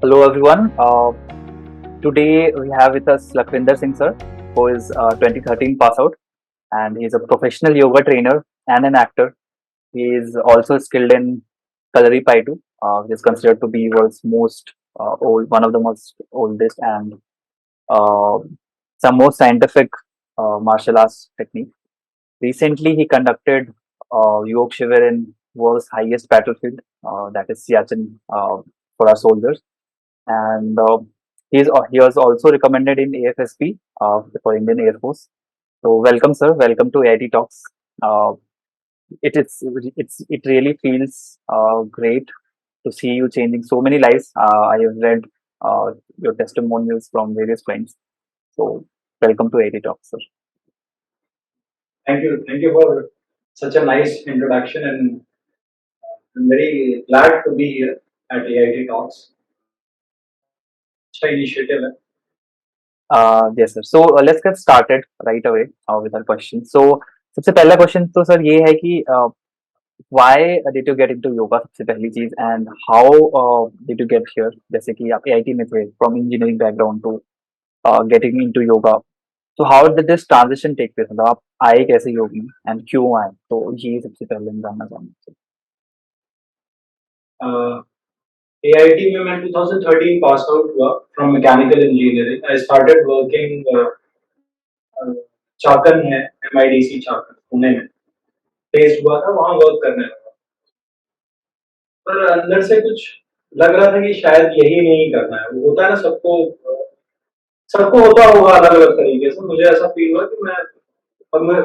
Hello everyone. Today we have with us Lakwinder Singh sir, who is 2013 pass out, and he's a professional yoga trainer and an actor. He is also skilled in Kalari Paitu. He is considered to be world's most one of the most oldest and uh, some most scientific martial arts technique. Recently, he conducted Yog Shivir in world's highest battlefield, that is Siachen, for our soldiers, and he was also recommended in AFSP for Indian Air Force. So welcome, sir. Welcome to AIT Talks. Uh, it really feels great to see you changing so many lives. I have read uh, your testimonials from various clients. So welcome to AIT Talks, sir. Thank you. Thank you for such a nice introduction, and I'm very glad to be here at AIT Talks. अच्छा initiative है. Yes, sir. So let's get started right away with our question. So सबसे पहला question तो sir ये है कि why did you get into yoga सबसे पहली चीज and how did you get here जैसे कि आप AIT में थे from engineering background to getting into yoga, so how did this transition take place, मतलब आप आए कैसे योग में and क्यों आए, तो ये सबसे पहले हम जानना चाहेंगे. AIT में मैं 2013 पास आउट हुआ from mechanical engineering. I started working Chakan है MIDC चाकन पुणे में प्लेस्ड हुआ था, वहाँ वर्क करने लगा. पर अंदर से कुछ लग रहा था कि शायद यही नहीं करना है. वो होता है ना, सबको होता होगा अलग अलग तरीके से. मुझे ऐसा फील हुआ कि मैं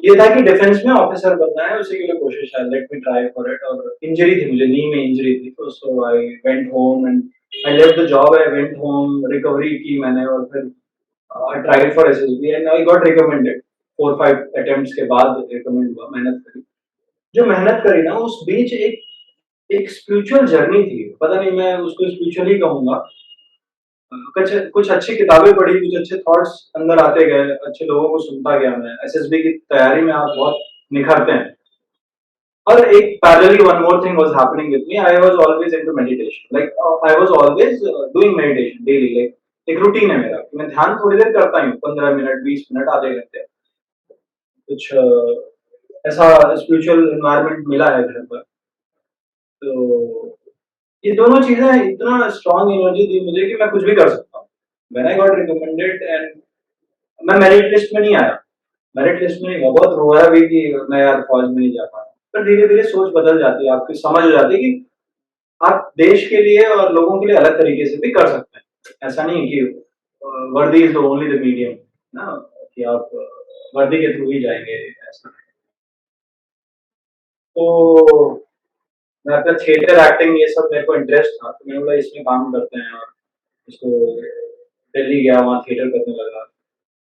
ये था कि डिफेंस में ऑफिसर बनना है, उसी के लिए कोशिश है. Let me try for it. और इंजरी थी, मुझे नी में इंजरी थी, तो so I went home and I left the job. I went home, recovery की मैंने, और फिर I tried for SSB and I got recommended. 4-5 attempts के बाद रिकमेंड हुआ. मेहनत करी, जो मेहनत करी ना, उस बीच एक स्पिरिचुअल जर्नी थी. पता नहीं, मैं उसको स्पिरिचुअल ही कहूंगा. कुछ अच्छी किताबें पढ़ी, कुछ अच्छे थॉट्स अंदर आते गए, अच्छे लोगों को सुनता गया. मैं एसएसबी की तैयारी में आप बहुत निखरते हैं. और एक parallelly one more thing was happening with me. I was always into meditation. Like I was always doing meditation daily. Like एक रूटीन है मेरा. मैं ध्यान थोड़ी देर करता हूँ, 15 मिनट, 20 मिनट, आधे घंटे. कुछ ऐसा स्पिरिचुअल एनवायरनमेंट मिला है घर पर. तो ये दोनों चीजें इतना स्ट्रॉन्ग एनर्जी दी मुझे कि मैं कुछ भी कर सकता हूँ. When I got recommended and मैं मेरिट लिस्ट में नहीं आया. मेरिट लिस्ट में नहीं हुआ. बहुत रोया भी कि मैं यार फौज में नहीं जा पाया. पर धीरे धीरे सोच बदल जाती है, आपकी समझ हो जाती है कि आप देश के लिए और लोगों के लिए अलग तरीके से भी कर सकते हैं. ऐसा नहीं है कि वर्दी is the only the medium ना, कि आप वर्दी के थ्रू ही जाएंगे. ऐसा तो मैं अपना थिएटर एक्टिंग ये सब मेरे को इंटरेस्ट था, तो मैंने बोला इसमें काम करते हैं. और इसको दिल्ली गया, वहाँ थिएटर करने लगा.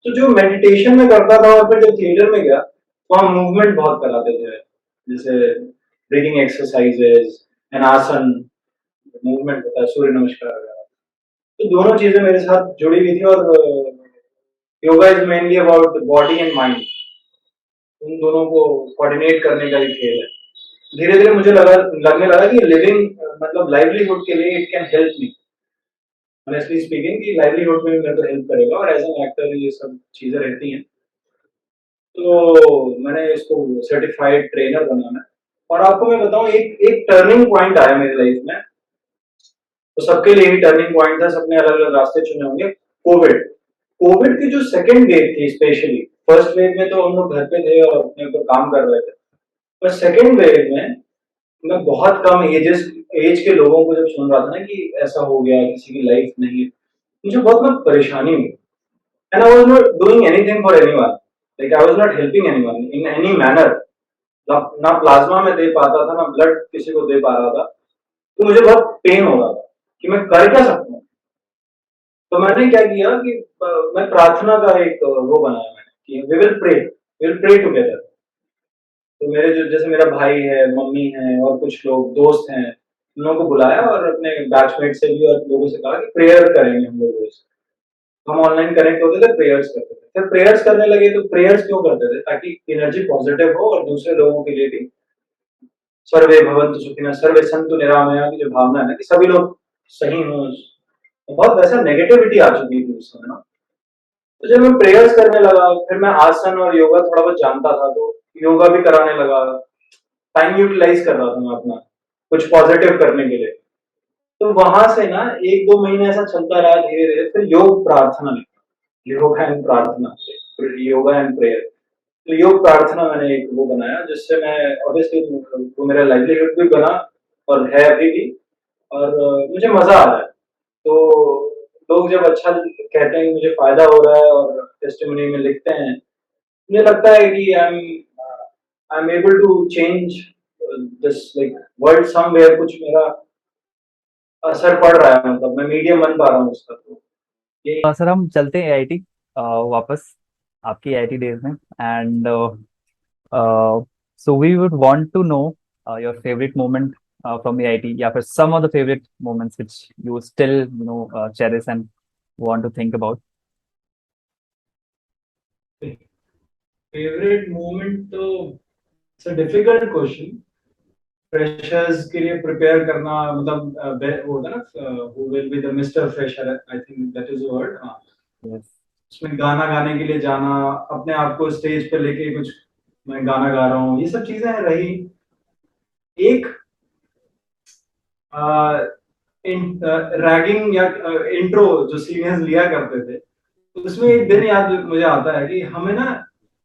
तो जो मेडिटेशन में करता था, और फिर जब थिएटर में गया तो हम मूवमेंट बहुत कराते थे, जैसे ब्रीदिंग एक्सरसाइजेस एंड आसन मूवमेंट होता है, सूर्य नमस्कार वगैरह. तो दोनों चीजें मेरे साथ जुड़ी हुई थी. और yoga is mainly about body and mind. उन दोनों को कोऑर्डिनेट करने का ही खेल है. धीरे धीरे मुझे लगने लगा कि लिविंग मतलब लाइवलीहुड के लिए it can help me. Honestly speaking, कि लाइवलीहुड में भी मेरे को हेल्प करेगा, और एज एन एक्टर ये सब चीजें रहती हैं. तो मैंने इसको सर्टिफाइड ट्रेनर बना मैं. और आपको मैं बताऊं, एक एक टर्निंग पॉइंट आया मेरी लाइफ में. तो सबके लिए ही टर्निंग पॉइंट था, सबने अलग अलग रास्ते चुने होंगे. कोविड कोविड की जो सेकेंड वेव थी, स्पेशली फर्स्ट वेव में तो हम लोग घर पे थे और अपने ऊपर काम कर रहे थे. पर सेकेंड वेव में मैं बहुत कम एज के लोगों को जब सुन रहा था ना कि ऐसा हो गया, किसी की लाइफ नहीं है, मुझे बहुत ना परेशानी हुई. And I was not doing anything for anyone. Like I was not helping anyone in any manner. ना प्लाज्मा में दे पाता था, ना ब्लड किसी को दे पा रहा था. तो मुझे बहुत पेन हो रहा था कि मैं कर क्या सकता हूँ. तो मैंने क्या किया कि मैं प्रार्थना का एक वो बनाया मैंने, कि वी विल प्रे टुगेदर. तो मेरे जो, जैसे मेरा भाई है, मम्मी है, और कुछ लोग दोस्त हैं, उन लोगों को बुलाया और अपने बैचमेट से भी और लोगों से कहा कि प्रेयर करेंगे हम लोग रोज. हम ऑनलाइन कनेक्ट होते थे, प्रेयर्स करते थे. फिर प्रेयर्स करने लगे. तो प्रेयर्स क्यों करते थे? ताकि एनर्जी पॉजिटिव हो और दूसरे लोगों के लिए भी सर्वे भवन्तु सुखिनः, सर्वे सन्तु निरामया की जो भावना है ना कि सभी लोग सही हों, बहुत वैसा नेगेटिविटी आ चुकी थी उस समय ना। तो जब मैं प्रेयर्स करने लगा, फिर मैं आसन और योगा थोड़ा बहुत जानता था, तो योगा भी कराने लगा। टाइम यूटिलाइज कर रहा था मैं अपना, कुछ पॉजिटिव करने के लिए। तो वहां से ना 1-2 महीने ऐसा चलता रहा धीरे धीरे, फिर योग प्रार्थना लिखा, योगा एंड प्रार्थना, फिर योगा एंड प्रेयर। तो योग प्रार्थना मैंने एक वो बनाया, जिससे मैं ऑब्वियसली वो मेरा लाइवलीहुड भी बना और है अभी भी, और मुझे मजा आ रहा है। तो लोग जब अच्छा कहते हैं कि मुझे फायदा हो रहा है और टेस्टिमनी में लिखते हैं, मुझे लगता है कि I am able to change this like world somewhere, कुछ मेरा असर पड़ रहा है, मतलब मैं मीडियम बन पा रहा हूँ उसका। तो ये सर हम चलते हैं आईआईटी वापस आपकी आईआईटी डेज में and so we would want to know your favourite moment from the IIT या फिर some of the favourite moments which you still cherish and want to think about. Favourite moment तो it's a difficult question. Freshers के लिए prepare करना, मतलब वो होता है ना, who will be the mister fresher, I think that is the word. हाँ, यस। उसमें गाना गाने के लिए जाना, अपने आप को स्टेज पे लेके कुछ मैं गाना गा रहा हूँ, ये सब चीजें रही। एक रैगिंग या इंट्रो जो सीनियर्स लिया करते थे, तो उसमें एक दिन याद मुझे आता है कि हमें ना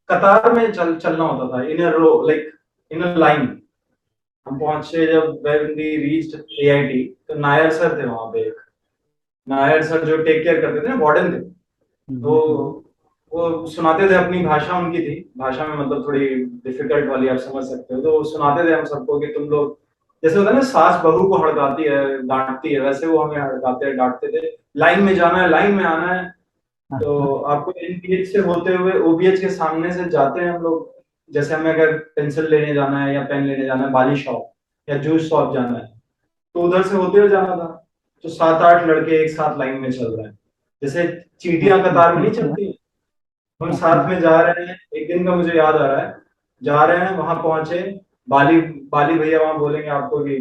कतार में चलना होता था, इन अ रो, लाइक इन अ लाइन। हम पहुंचे जब व्हेन वी रीच्ड एआईटी, तो नायर सर थे वहां पे, एक नायर सर जो टेक केयर करते थे ना, वार्डन थे। तो वो सुनाते थे, अपनी भाषा उनकी थी, भाषा में मतलब थोड़ी डिफिकल्ट वाली, आप समझ सकते हो। तो वो सुनाते थे हम सबको कि तुम लोग, जैसे होता है ना सास बहू को हड़काती है डांटती है, वैसे वो हमें हड़काते हैं डांटते थे। लाइन में जाना है, लाइन में आना है। तो आपको एनपीएच से होते हुए ओबीएच के सामने से जाते हैं हम लोग। जैसे हमें अगर पेंसिल लेने जाना है या पेन लेने जाना है, बाली शॉप या जूस शॉप जाना है, तो उधर से होते हुए जाना था। तो 7-8 लड़के एक साथ लाइन में चल रहे हैं, जैसे चींटियां कतार में नहीं चलती, हम साथ में जा रहे हैं। एक दिन का मुझे याद आ रहा है, जा रहे हैं, वहां पहुंचे, बाली बाली भैया वहां बोलेंगे आपको कि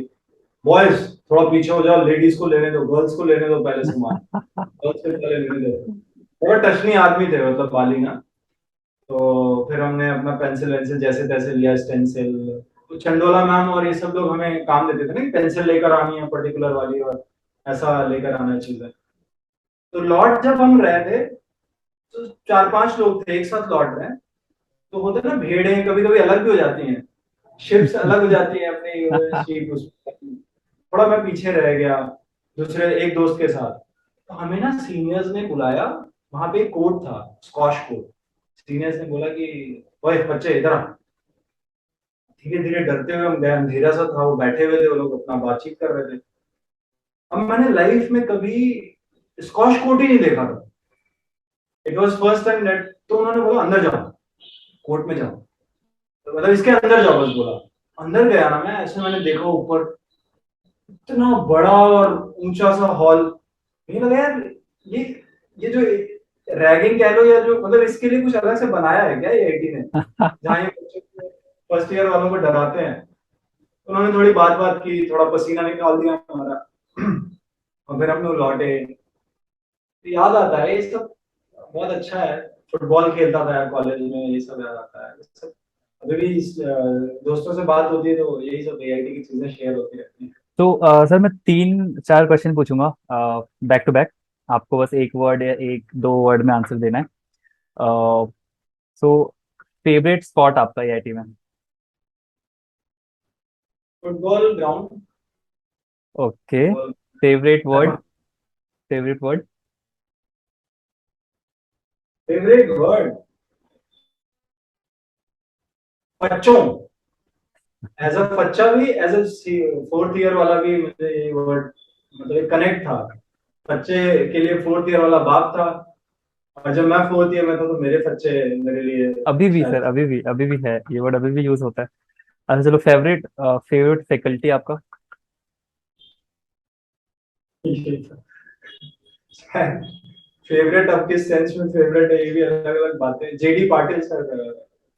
बॉयज थोड़ा पीछे हो जाओ, लेडीज को लेने दो, गर्ल्स को लेने दो पहले सामान, गर्ल्स से पहले लेने दो। बड़ा टचनी आदमी थे मतलब बाली ना। तो फिर हमने अपना पेंसिल वेंसिल जैसे तैसे लिया, स्टेंसिल। तो चंडोला मैम और ये सब लोग हमें काम देते थे ना कि पेंसिल लेकर आनी है पर्टिकुलर वाली, और ऐसा लेकर आना है चीजें। तो लौट जब हम रहे थे, तो 4-5 लोग थे एक साथ लौट रहे हैं। तो होता है ना, भेड़ें कभी कभी अलग भी हो जाती हैं, शिप्स अलग हो जाती हैं अपनी शीप उस, थोड़ा मैं पीछे रह गया दूसरे एक दोस्त के साथ। तो हमें ना सीनियर्स ने बुलाया, वहां पे एक कोर्ट था, स्कॉश कोर्ट। सीनियर्स ने बोला कि ओए बच्चे इधर आ। धीरे धीरे डरते हुए हम गए, अंधेरा सा था, वो बैठे हुए थे, वो लोग अपना बातचीत कर रहे थे। अब मैंने लाइफ में कभी स्कॉश कोर्ट ही नहीं देखा था, it was first time that. तो उन्होंने बोला अंदर जाओ, कोर्ट में जाओ, तो मतलब इसके अंदर जाओ, बस बोला। अंदर गया ना मैं, ऐसे मैंने देखा ऊपर, इतना बड़ा और ऊंचा सा हॉल। मुझे लगा यार, ये ये जो रैगिंग कह लो या जो, मतलब इसके लिए कुछ अलग से बनाया है क्या ये आईटी ने, जहाँ ये बच्चों को फर्स्ट ईयर वालों को डराते हैं। तो उन्होंने थोड़ी बात बात की, थोड़ा पसीना निकाल दिया हमारा और फिर हम लोग लौटे। तो याद आता है ये सब, बहुत अच्छा है। फुटबॉल खेलता था कॉलेज में, ये सब याद आता है, ये सब अभी भी दोस्तों से बात होती है तो यही सब एआईटी की चीजें शेयर होती रहती हैं। तो सर मैं 3-4 क्वेश्चन पूछूंगा बैक टू बैक। आपको बस एक वर्ड या एक दो वर्ड में आंसर देना है। सो फेवरेट स्पॉट आपका आईआईटी में। Football ground. Okay. Football. Favourite word. Favourite word. Favourite word, बच्चों। एज अ बच्चा भी, एज अ फोर्थ ईयर वाला भी, मुझे ये वर्ड मतलब एक कनेक्ट था। बच्चे के लिए फोर्थ ईयर वाला बाप था, और जब मैं फोर्थ ईयर में था तो मेरे बच्चे मेरे लिए अभी भी सर, शायद। अभी भी है ये वर्ड, अभी भी यूज होता है। अच्छा चलो, फेवरेट फेवरेट फैकल्टी आपका। फेवरेट अब किस सेंस में फेवरेट है, ये भी अलग अलग बातें। जेडी पाटिल सर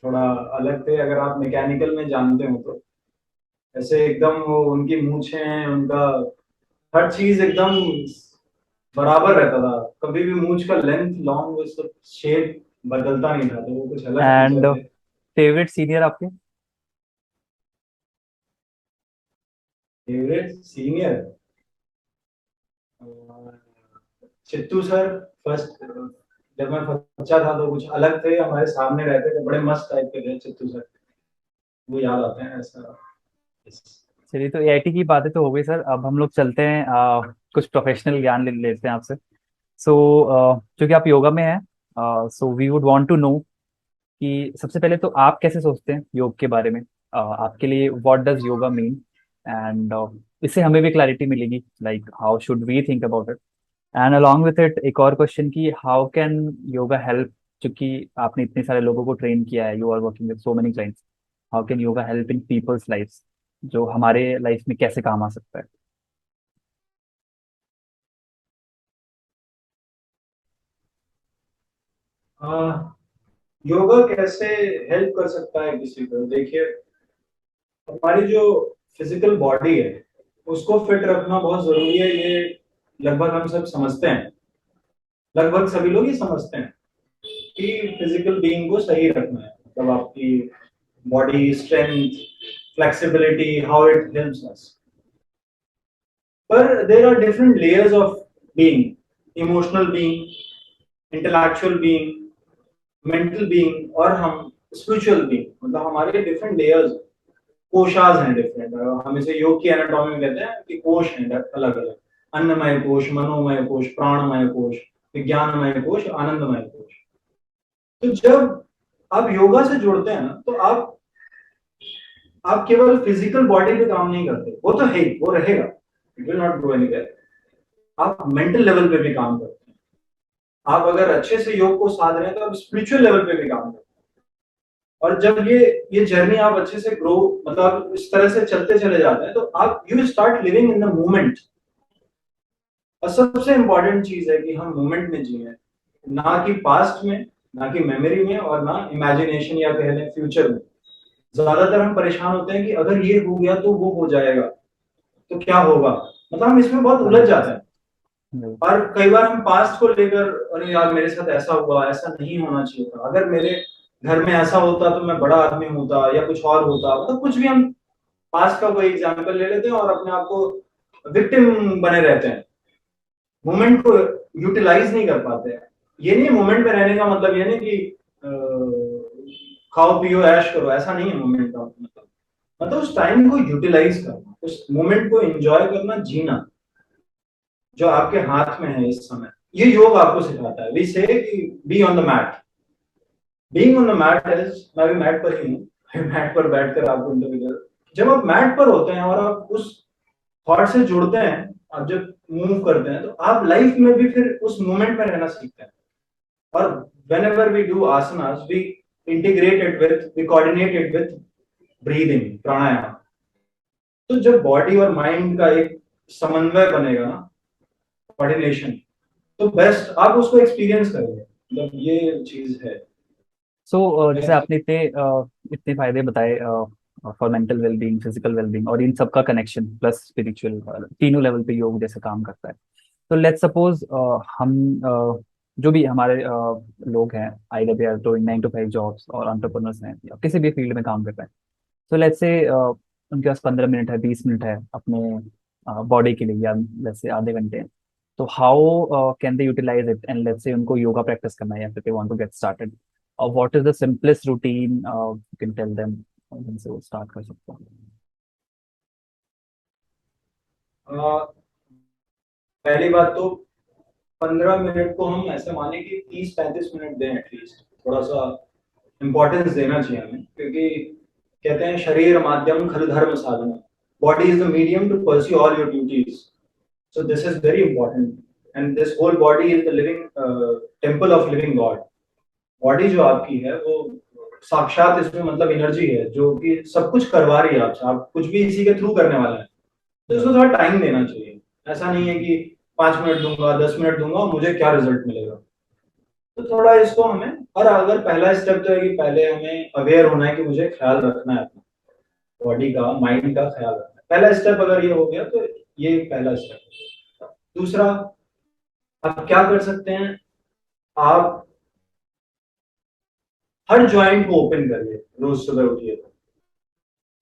थोड़ा अलग थे, अगर आप मैकेनिकल में जानते हो तो। ऐसे एकदम वो उनकी मूछें, उनका हर चीज एकदम बराबर रहता था। कभी भी मूछ का लेंथ, लॉन्ग, वो सब शेप बदलता नहीं था, तो वो कुछ अलग एंड टीचर थे। फेवरेट सीनियर आपके? Favourite senior Chittu sir. First जब मैं बच्चा था तो कुछ अलग थे, हमारे सामने रहते थे, बड़े मस्त टाइप के थे चित्तू सर। वो याद आते हैं ऐसा। चलिए, तो एआईटी की बातें तो हो गई सर। अब हम लोग चलते हैं, कुछ प्रोफेशनल ज्ञान ले लेते हैं आपसे। सो चूंकि आप योगा में हैं, so we would want to know कि सबसे पहले तो आप कैसे सोचते हैं योग के बारे में। आपके लिए what does yoga mean, and इससे हमें भी क्लैरिटी मिलेगी, like how should we think about it. And along with it एक और क्वेश्चन कि हाउ कैन योगा हेल्प, क्योंकि आपने इतने सारे लोगों को ट्रेन किया है, you are working with so many clients, how can yoga help in people's life, जो हमारे लाइफ में कैसे काम आ सकता है। योगा कैसे हेल्प कर सकता है किसी को? देखिए, हमारी जो फिजिकल बॉडी है उसको फिट रखना बहुत जरूरी है, ये लगभग हम सब समझते हैं। लगभग सभी लोग ये समझते हैं कि फिजिकल बीइंग को सही रखना है, मतलब आपकी body strength, flexibility, how it helps us. पर there are different layers of being: emotional being, intellectual being, mental being, और हम स्पिरिचुअल बीइंग। मतलब हमारे डिफरेंट लेयर्स, कोशाज हैं डिफरेंट। हम इसे योग की एनाटॉमी में कहते हैं कि कोश हैं अलग अलग: अन्नमय कोश, मनोमय कोश, प्राणमय कोश, विज्ञानमय कोश, आनंदमय कोश। तो जब आप योगा से जुड़ते हैं ना, तो आप केवल फिजिकल बॉडी पे काम नहीं करते, वो तो है ही, वो रहेगा, it will not go anywhere. आप मेंटल लेवल पे भी काम करते हैं। आप अगर अच्छे से योग को साध रहे हैं तो आप स्पिरिचुअल लेवल पे भी काम करते हैं। और जब ये जर्नी आप अच्छे से ग्रो, मतलब इस तरह से चलते चले जाते हैं, तो आप you start living in the moment. और सबसे इंपॉर्टेंट चीज है कि हम मोमेंट में जिए, ना कि पास्ट में, ना कि मेमोरी में, और ना इमेजिनेशन या कह लें फ्यूचर में। ज्यादातर हम परेशान होते हैं कि अगर ये हो गया तो वो हो जाएगा, तो क्या होगा, मतलब हम इसमें बहुत उलझ जाते हैं। 100%। और कई बार हम पास्ट को लेकर, अरे यार मेरे साथ ऐसा हुआ, ऐसा नहीं होना चाहिए था, अगर मेरे घर में ऐसा होता तो मैं बड़ा आदमी होता या कुछ और होता, मतलब कुछ भी हम पास्ट का कोई एग्जाम्पल ले लेते हैं और अपने आप को विक्टिम बने रहते हैं। मोमेंट को यूटिलाइज नहीं कर पाते हैं। ये नहीं, मोमेंट में रहने का मतलब ये नहीं कि खाओ पियो ऐश करो, ऐसा नहीं है मोमेंट का मतलब। मतलब उस टाइम को यूटिलाइज करना, उस मोमेंट को एंजॉय करना, जीना, जो आपके हाथ में है इस समय। ये योग आपको सिखाता है। वी से कि be on the mat. Being on the mat is, मैं भी मैट पर ही हूँ, मैट पर बैठकर आपको इंडिविजुअल, जब आप मैट पर होते हैं और आप उस थॉट से जुड़ते हैं, आप जब मूव करते हैं, तो आप लाइफ में भी फिर उस मोमेंट में रहना सीखते हैं। और whenever we do asanas, we integrate it with, we coordinate it with breathing, प्राणायाम। तो जब बॉडी और माइंड का एक समन्वय बनेगा ना, कोऑर्डिनेशन, तो बेस्ट आप उसको एक्सपीरियंस करेंगे। मतलब ये चीज है। सो जैसे मैं आपने इतने फायदे बताए for mental wellbeing, physical wellbeing, और इन सबका कनेक्शन प्लस स्पिरिचुअल, तीनों लेवल पे योग जैसे काम करता है। तो लेट्स सपोज हम जो भी हमारे लोग हैं, either they are doing 9 to 5 jobs और एंटरप्रेन्योर्स हैं या किसी भी फील्ड में काम कर रहे हैं। तो लेट्स से उनके पास 15 मिनट है, 20 मिनट है अपने बॉडी के लिए, या लेट्स से आधे घंटे हैं। तो how can they utilise it, and let's say उनको योगा प्रैक्टिस करना है या फिर they want to get started, और what is the simplest routine you can tell them जिनसे वो स्टार्ट कर सकते हैं। पहली बात तो 15 मिनट को हम ऐसे माने कि 30-35 मिनट दें एटलीस्ट। थोड़ा सा इंपॉर्टेंस देना चाहिए हमें, क्योंकि कहते हैं शरीर माध्यम खल धर्म साधना। Body is the medium to pursue all your duties. So this is very important, and this whole body is the living temple of living God. Body जो आपकी है वो साक्षात, इसमें मतलब एनर्जी है जो कि सब कुछ करवा रही है आपसे। आप कुछ भी इसी के थ्रू करने वाले हैं, तो इसको थोड़ा टाइम देना चाहिए। ऐसा नहीं है कि 5 मिनट दूंगा, 10 मिनट दूंगा, मुझे क्या रिजल्ट मिलेगा। तो थोड़ा इसको हमें, और अगर पहला स्टेप तो है कि पहले हमें अवेयर होना है कि मुझे ख्याल रखना है अपना, बॉडी का, माइंड का ख्याल रखना है। पहला स्टेप अगर ये हो गया तो ये पहला स्टेप। दूसरा, आप क्या कर सकते हैं, आप हर जॉइंट को ओपन करिए रोज सुबह उठिए तो।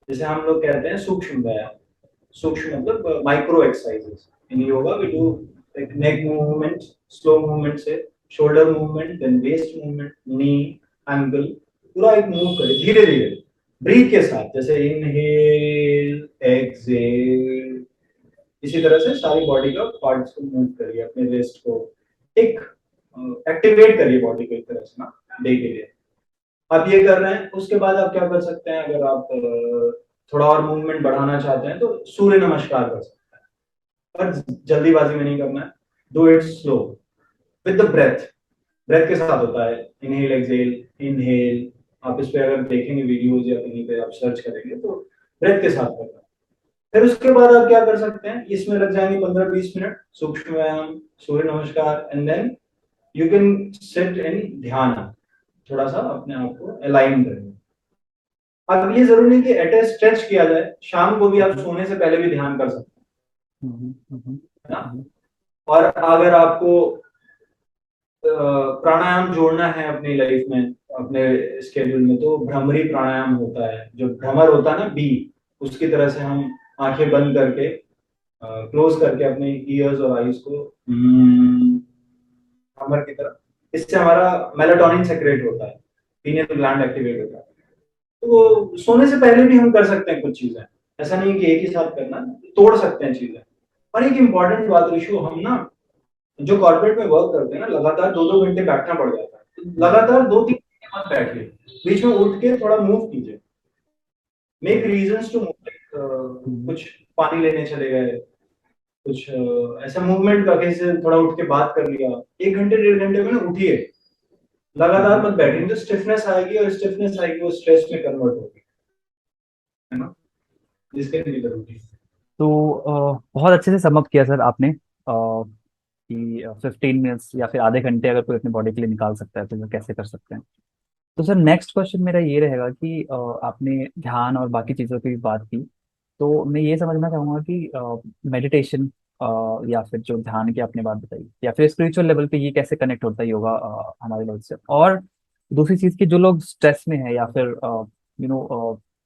जैसे हम लोग कहते हैं सूक्ष्म व्यायाम, सूक्ष्म मतलब micro exercises in yoga we do, like neck movement, slow movement से shoulder movement, then waist movement, knee, ankle, पूरा एक मूव करिए धीरे धीरे ब्रीथ के साथ, जैसे इनहेल एक्सहेल, इसी तरह से सारी बॉडी का पार्ट्स को मूव करिए, अपने रेस्ट को एक एक्टिवेट करिए बॉडी को एक तरह से ना डे के लिए। आप ये कर रहे हैं, उसके बाद आप क्या कर सकते हैं, अगर आप थोड़ा और मूवमेंट बढ़ाना चाहते हैं तो सूर्य नमस्कार कर सकते हैं, पर जल्दीबाजी में नहीं करना है, do it slow with the breath, breath के साथ होता है इनहेल एक्सहेल, इनहेल, आप इस पे अगर देखेंगे वीडियोज या कहीं पे आप सर्च करेंगे तो ब्रेथ के साथ करना है। फिर उसके बाद आप क्या कर सकते हैं, इसमें लग जाएंगे 15-20 मिनट सूक्ष्म व्यायाम, Surya Namaskar, and then you can sit in dhyan, थोड़ा सा अपने आप को अलाइन करें। अब ये जरूरी नहीं कि एट ए स्ट्रेच किया जाए, शाम को भी आप सोने से पहले भी ध्यान कर सकते हैं ना। और अगर आपको प्राणायाम जोड़ना है अपनी लाइफ में, अपने स्केड्यूल में, तो भ्रमरी प्राणायाम होता है, जो भ्रमर होता है ना बी, उसकी तरह से हम आंखें बंद करके क्लोज करके अपने ईयर्स और आईज को भ्रमर की तरह, इससे हमारा मेलाटोनिन सेक्रेट होता है, पीनियल ग्लैंड एक्टिवेट होता है। तो सोने से पहले भी हम कर सकते हैं कुछ चीजें, ऐसा नहीं कि एक ही साथ करना, तोड़ सकते हैं चीजें। और एक इंपॉर्टेंट बात ऋषु, हम ना जो कॉर्पोरेट में वर्क करते हैं ना, लगातार 2-2 घंटे बैठना पड़ जाता है, तो लगातार 2-3 घंटे मत बैठिए, बीच में उठ के थोड़ा मूव कीजिए, मेक रीजंस टू मूव, कुछ पानी लेने चले गए, कुछ ऐसा मूवमेंट करके से थोड़ा उठ के बात कर लिया, 1 घंटे 1.5 घंटे में ना उठिए, लगातार मत बैठिए, तो स्टिफनेस आएगी, और स्टिफनेस आएगी वो स्ट्रेस में कन्वर्ट होगी, है ना, जिसके लिए जरूरी है। तो बहुत अच्छे से समअप किया सर आपने, कि 15 मिनट्स या फिर आधे घंटे अगर कोई अपनी बॉडी के लिए निकाल सकता है तो वो कैसे कर सकते हैं। तो सर नेक्स्ट क्वेश्चन मेरा ये रहेगा कि आपने ध्यान और बाकी चीज़ों की भी बात की, तो मैं ये समझना चाहूँगा कि मेडिटेशन या फिर जो ध्यान की आपने बात बताई, या फिर स्पिरिचुअल लेवल पे ये कैसे कनेक्ट होता है योगा हमारे लाइफ से। और दूसरी चीज़ की, जो लोग स्ट्रेस में है या फिर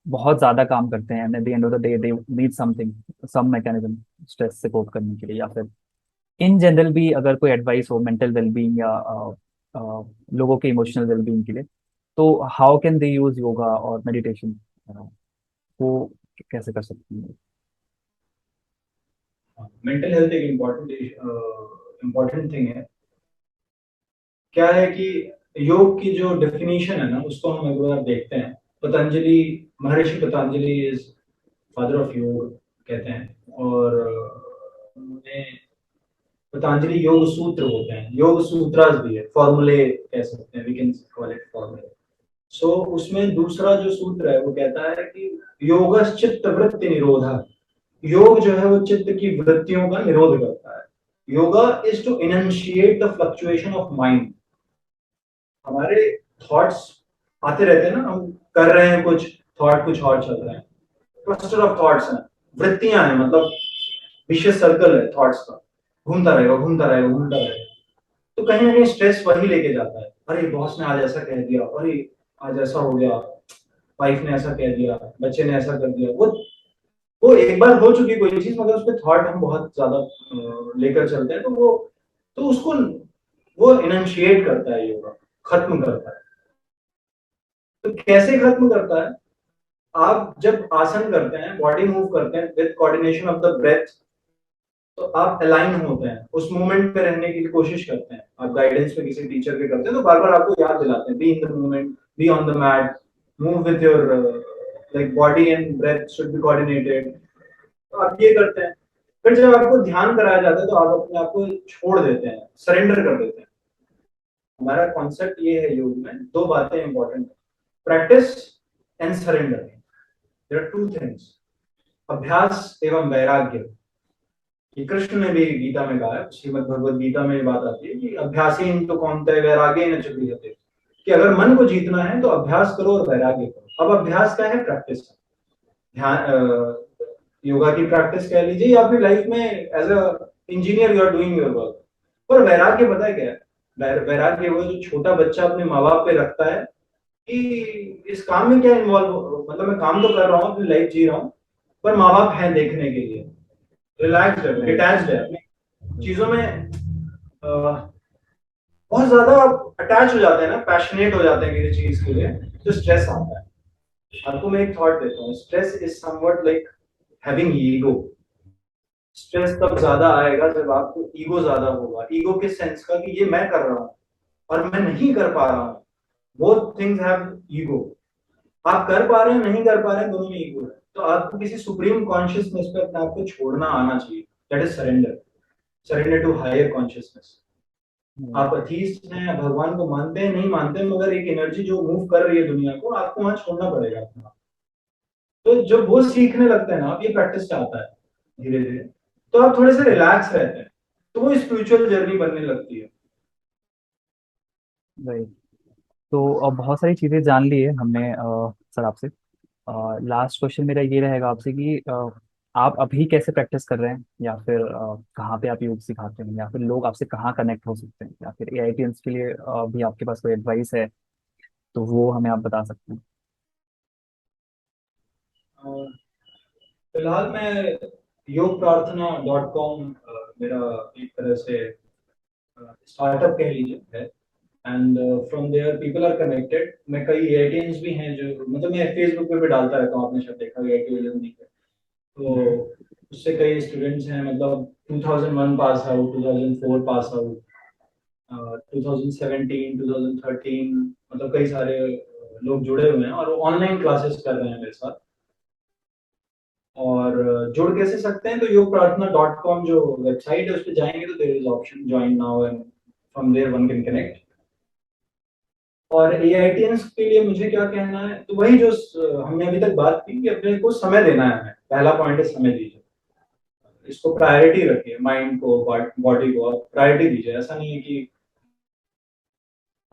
बहुत ज़्यादा काम करते हैं, at the end of the day they need something, some mechanism stress से कोप करने के लिए, या फिर इन जनरल भी अगर कोई एडवाइस हो मेंटल वेलबींग या लोगों के इमोशनल वेलबींग के लिए, तो how can they use yoga और मेडिटेशन, वो कैसे कर सकते हैं। मेंटल हेल्थ एक इम्पोर्टेंट थिंग है। क्या है कि योग की जो डेफिनेशन है ना, उसको हम एक बार देखते हैं। पतंजलि, महर्षि पतंजलि इज फादर ऑफ योग कहते हैं, और उन्होंने पतंजलि योग सूत्र होते हैं, योग सूत्रास भी है, फॉर्मूले कह सकते हैं, वी कैन कॉल इट फॉर्मूले। सो उसमें दूसरा जो सूत्र है वो कहता है कि योगश्चित्त वृत्ति निरोधा, योग जो है वो चित्त की वृत्तियों का निरोध करता है। Yoga is to initiate the fluctuation of mind. हमारे थॉट्स आते रहते हैं ना, हम कर रहे हैं कुछ, थॉट कुछ और चल रहे हैं, क्लस्टर ऑफ थॉट्स हैं, वृत्तियां हैं, मतलब विशियस सर्कल है थॉट्स का, घूमता रहेगा घूमता रहेगा घूमता रहेगा। तो कहीं ना कहीं स्ट्रेस वही लेके जाता है, अरे बॉस ने आज ऐसा कह दिया, अरे आज ऐसा हो गया, वाइफ ने ऐसा कह दिया, बच्चे ने ऐसा कर दिया, वो एक बार हो चुकी कोई चीज, मगर उस पर थॉट हम बहुत ज्यादा लेकर चलते हैं, तो वो, तो उसको वो इनिशिएट करता है योगा, खत्म करता है। तो कैसे खत्म करता है, आप जब आसन करते हैं, बॉडी मूव करते हैं with coordination of the breath, तो आप अलाइन होते हैं, उस मोमेंट पे रहने की कोशिश करते हैं। आप गाइडेंस में किसी टीचर के करते हैं तो बार बार आपको याद दिलाते हैं, be in the moment, be on the mat, move with your like body and breath should be coordinated. तो आप ये करते हैं। फिर जब आपको ध्यान कराया जाता है तो आप अपने आप को छोड़ देते हैं, सरेंडर कर देते हैं। हमारा कॉन्सेप्ट ये है योग में, दो बातें important, practice and surrender. There are two things, अभ्यास एवं वैराग्य। कि कृष्ण ने भी गीता में कहा है, श्रीमद् भगवद गीता में ये बात आती है कि अभ्यासेन तो कौन्तेय वैराग्येन च गृह्यते, कि अगर मन को जीतना है तो अभ्यास करो और वैराग्य करो। अब अभ्यास क्या है, प्रैक्टिस है। ध्यान योगा की प्रैक्टिस कह लीजिए, या फिर लाइफ में as a engineer you are doing your work. पर वैराग्य पता है क्या है? वैराग्य वो जो छोटा बच्चा अपने माँ बाप पे रखता है कि इस काम में क्या इन्वॉल्व, मतलब मैं काम तो कर रहा हूँ, अपनी लाइफ जी रहा हूँ, पर माँ बाप हैं देखने के लिए। रिलैक्स्ड है, राइट। डिटैच्ड है अपनी चीजों में। बहुत ज्यादा अटैच हो जाते हैं ना, पैशनेट हो जाते हैं किसी चीज के लिए, तो स्ट्रेस आता है। आपको मैं एक थॉट देता हूँ, stress is somewhat like having ego. Stress तब ज्यादा आएगा जब आपको ईगो ज्यादा होगा। ईगो के सेंस का कि ये मैं कर रहा हूँ और मैं नहीं कर पा रहा हूँ। Both things have ego. आप कर पा रहे हैं, नहीं कर पा रहे हैं, दोनों में ईगो है। तो आपको किसी सुप्रीम कॉन्शियसनेस पे अपने आप को छोड़ना आना चाहिए। That is surrender. Surrender to higher consciousness. आप अथीस्ट हैं, भगवान को मानते हैं, नहीं मानते हैं, मगर एक एनर्जी जो मूव कर रही है दुनिया को, आपको वहां छोड़ना पड़ेगा अपना। तो जब वो सीखने लगते हैं ना आप, ये प्रैक्टिस से आता है धीरे धीरे, तो आप थोड़े से रिलैक्स रहते हैं, तो वो स्पिरिचुअल जर्नी बनने लगती है। राइट। तो अब बहुत सारी चीज़ें जान ली है हमने सर आपसे। लास्ट क्वेश्चन मेरा ये रहेगा आपसे कि आप अभी कैसे प्रैक्टिस कर रहे हैं, या फिर कहाँ पे आप योग सिखाते हैं, या फिर लोग आपसे कहाँ कनेक्ट हो सकते हैं, या फिर एआईटीएंस के लिए भी आपके पास कोई एडवाइस है तो वो हमें आप बता सकते हैं। अ, फिलहाल मैं योग प्रार्थना .com मेरा एक तरह से स्टार्टअप कह लीजिए है। And from there people are connected. मैं कई एआईटीएंस भी हैं जो, मतलब मैं फेसबुक पे भी डालता रहता हूँ, आपने शायद देखा एआईटी एलएमडी पे। तो हम्म। उससे कई स्टूडेंट्स हैं, मतलब 2001 पास आउट, 2004 पास आउट, 2017, 2013, मतलब कई सारे लोग जुड़े हुए हैं और वो ऑनलाइन क्लासेस कर रहे हैं मेरे साथ। और जुड़ कैसे सकते हैं? तो योग प्रार्थना .com जो वेबसाइट है उस पर जाएंगे तो there is option join now, and from there one can connect. और एआईटीएंस के लिए मुझे क्या कहना है, तो वही जो हमने अभी तक बात की कि अपने को समय देना है। हमें पहला पॉइंट है समय दीजिए। इसको प्रायोरिटी रखिए, माइंड को, बॉडी को आप प्रायोरिटी दीजिए। ऐसा नहीं है कि,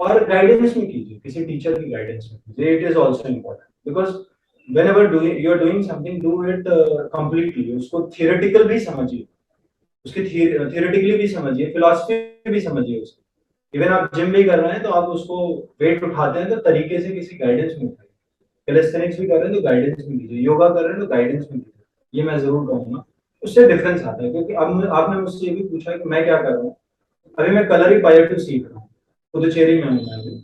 और गाइडेंस में कीजिए, किसी टीचर की गाइडेंस में कीजिए। It is also important because whenever doing you are doing something, do it completely। उसको थियोरेटिकल भी समझिए, उसकी थियोरेटिकली भी समझिए, फिलॉसफी भी समझिए उसकी। इवन आप जिम भी कर रहे हैं तो आप उसको वेट उठाते हैं तो तरीके से किसी गाइडेंस में उठाइए। कैलिस्थेनिक्स भी कर रहे हैं तो गाइडेंस में कीजिए, योगा कर रहे हैं तो गाइडेंस में कीजिए। ये मैं जरूर कहूंगा, उससे डिफरेंस आता है। क्योंकि अब आपने मुझसे ये भी पूछा कि मैं क्या कर रहा हूँ। अभी मैं कलरी पायलट सीख रहा हूँ, पुदुचेरी में हूँ मैं अभी।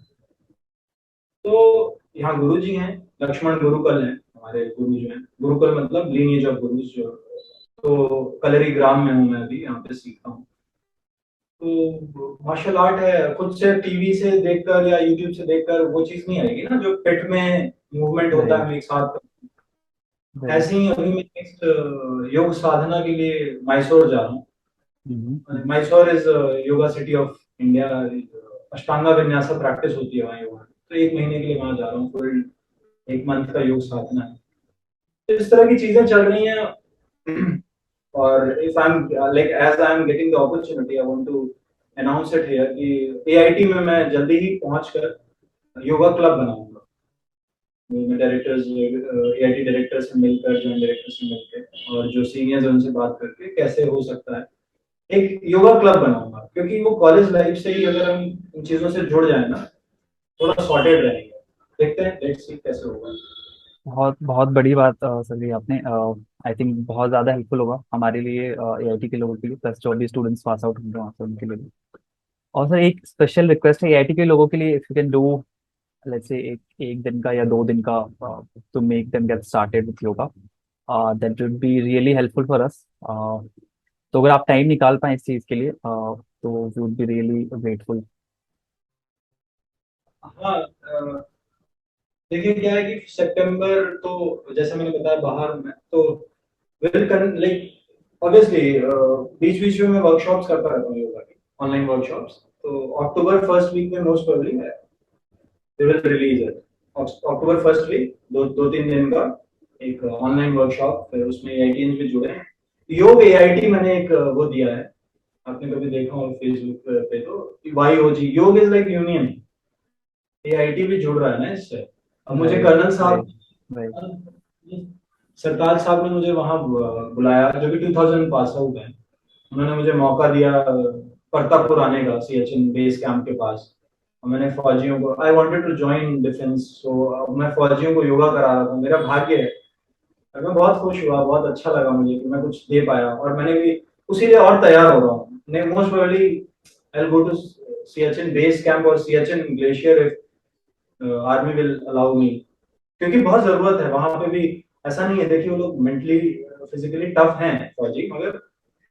तो यहाँ गुरु जी हैं, लक्ष्मण गुरुकुल हैं हमारे गुरु जो हैं। गुरुकुल मतलब लीनिएज ऑफ गुरुज जो। तो कलरी ग्राम में हूँ मैं अभी, यहाँ पे सीखता हूँ। तो मार्शल आर्ट है, खुद से टीवी से देखकर या यूट्यूब से देखकर वो चीज नहीं आएगी ना, जो पेट में मूवमेंट होता राइट। है एक साथ। राइट। ऐसे ही अभी मैं नेक्स्ट योग साधना के लिए मैसूर जा रहा हूँ। Mysore is yoga city of India. Ashtanga Vinyasa practice होती है वहाँ योगा। तो एक महीने के लिए वहां जा रहा हूँ, फुल एक मंथ का योग साधना है। तो इस तरह की चीजें चल रही हैं। और if I am like as I am getting the opportunity, I want to announce it here कि एआईटी में मैं जल्दी ही पहुंचकर योगा क्लब बनाऊंगा। मैं डायरेक्टर्स, एआईटी डायरेक्टर से मिलकर, जॉइंट डायरेक्टर से मिलकर, और जो सीनियर्स हैं उनसे बात करके कैसे हो सकता है एक योगा क्लब बनाऊंगा। क्योंकि वो कॉलेज लाइफ से ही अगर हम इन चीजों से जुड़ जाए ना, थोड़ा सॉर्टेड रहेंगे। देखते हैं, लेट्स सी कैसे होगा। बहुत बहुत बड़ी बात सर ये आपने, आई थिंक बहुत ज़्यादा हेल्पफुल होगा हमारे लिए, एआईटी के लोगों के लिए, प्लस जो भी स्टूडेंट्स पास आउट होंगे वहाँ से उनके लिए भी। और सर एक स्पेशल रिक्वेस्ट है एआईटी के लोगों के लिए, if you can do let's say एक एक दिन का या 2 दिन का to make them get started with yoga, that would be really helpful for us. तो अगर आप टाइम निकाल पाए इस चीज़ के लिए तो we would be really grateful. हाँ, देखिए क्या है कि सितंबर तो जैसे मैंने बताया बाहर में, तो विल लाइक ऑब्वियसली बीच बीच में मैं वर्कशॉप्स करता रहता हूँ योगा की, ऑनलाइन वर्कशॉप्स। तो अक्टूबर फर्स्ट वीक में मोस्ट प्रोबेबली है, they will release it. October first week, दो तीन दिन का एक ऑनलाइन वर्कशॉप। फिर उसमें एआईटीएंस भी जुड़े हैं। योग एआईटी मैंने एक वो दिया है, आपने कभी देखा हो फेसबुक पे, तो वाईओजी योग इज लाइक यूनियन। एआईटी भी जुड़ रहा है ना इससे। अब मुझे राइट। Colonel right. साहब, राइट। सरताज साहब ने मुझे वहाँ बुलाया, जो कि 2000 पास आउट है। उन्होंने मुझे मौका दिया परतापुर आने का, सियाचिन बेस कैंप के पास। और मैंने फौजियों को, I wanted to join defence, so मैं फौजियों को योगा करा रहा था, मेरा भाग्य है। और मैं बहुत खुश हुआ, बहुत अच्छा लगा मुझे कि मैं कुछ दे पाया, और मैंने भी उसी लिए और तैयार हो रहा हूँ। Most probably I will go to Siachen base camp और Siachen glacier if army will allow me, क्योंकि बहुत जरूरत है वहां पे भी। ऐसा नहीं है, देखिए वो लोग मेंटली फिजिकली टफ हैं फौजी, मगर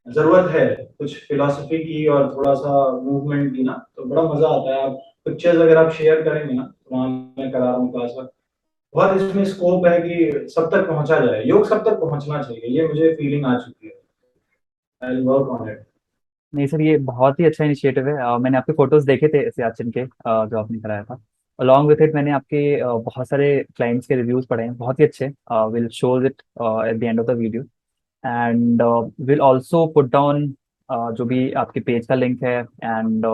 जरूरत है कुछ फिलोसफी की और थोड़ा सा मूवमेंट की ना, तो बड़ा मजा आता है। आप पिक्चर्स अगर आप शेयर करेंगे ना, तो वहाँ मैं करा रहा हूँ क्लास वर्क, बहुत इसमें स्कोप है कि सब तक पहुंचा जाए, योग सब तक पहुंचना चाहिए, ये मुझे फीलिंग आ चुकी है। I will work on it. नहीं सर, ये बहुत ही अच्छा इनिशिएटिव है। मैंने आपके फोटोज देखे थे सियाचिन के, जो आपने कराया था। अलॉन्ग विथ इट मैंने आपके बहुत सारे क्लाइंट्स के रिव्यूज पढ़े हैं, बहुत ही अच्छे। Will shows it at the end of the video, and will also put down जो भी आपके पेज का लिंक है, एंड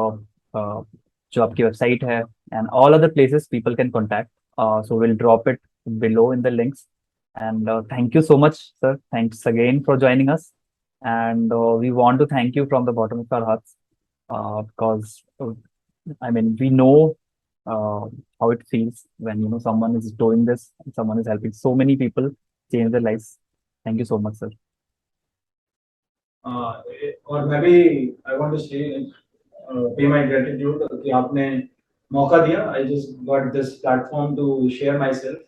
जो आपकी वेबसाइट है, and all other places people can contact. So will drop it below in the links. And thank you so much, sir. Thanks again for joining us. And we want to thank you from the bottom of our hearts, because I mean, we know how it feels when someone is doing this and someone is helping so many people change their lives. Thank you so much, sir. और मैं भी आई want to से पे my gratitude कि आपने मौका दिया। I just got this platform to share my self.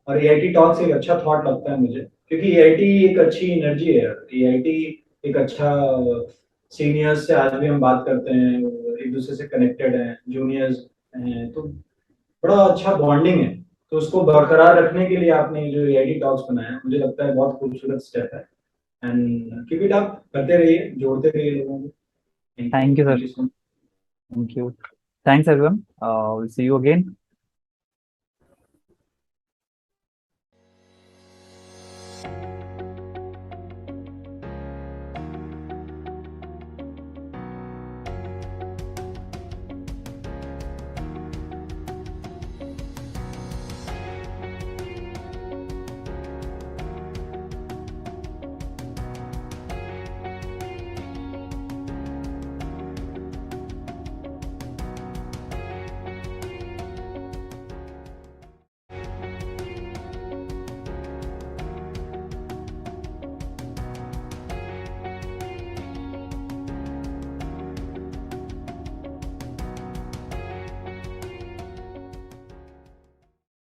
और एआईटी टॉक्स एक अच्छा थॉट लगता है मुझे, क्योंकि एआईटी एक अच्छी एनर्जी है। एआईटी एक अच्छा, सीनियर्स से आज भी हम बात करते हैं, एक दूसरे से कनेक्टेड हैं, जूनियर्स हैं, तो बड़ा अच्छा बॉन्डिंग है। तो उसको बरकरार रखने के लिए आपने जो एआईटी टॉक्स बनाया, मुझे लगता है बहुत खूबसूरत स्टेप है। एंड कीप इट अप, करते रहिए, जोड़ते रहिए लोगों को। Thank you, Thank you, sir. Thank you so much. Thank you. Thanks, everyone. We'll see you again.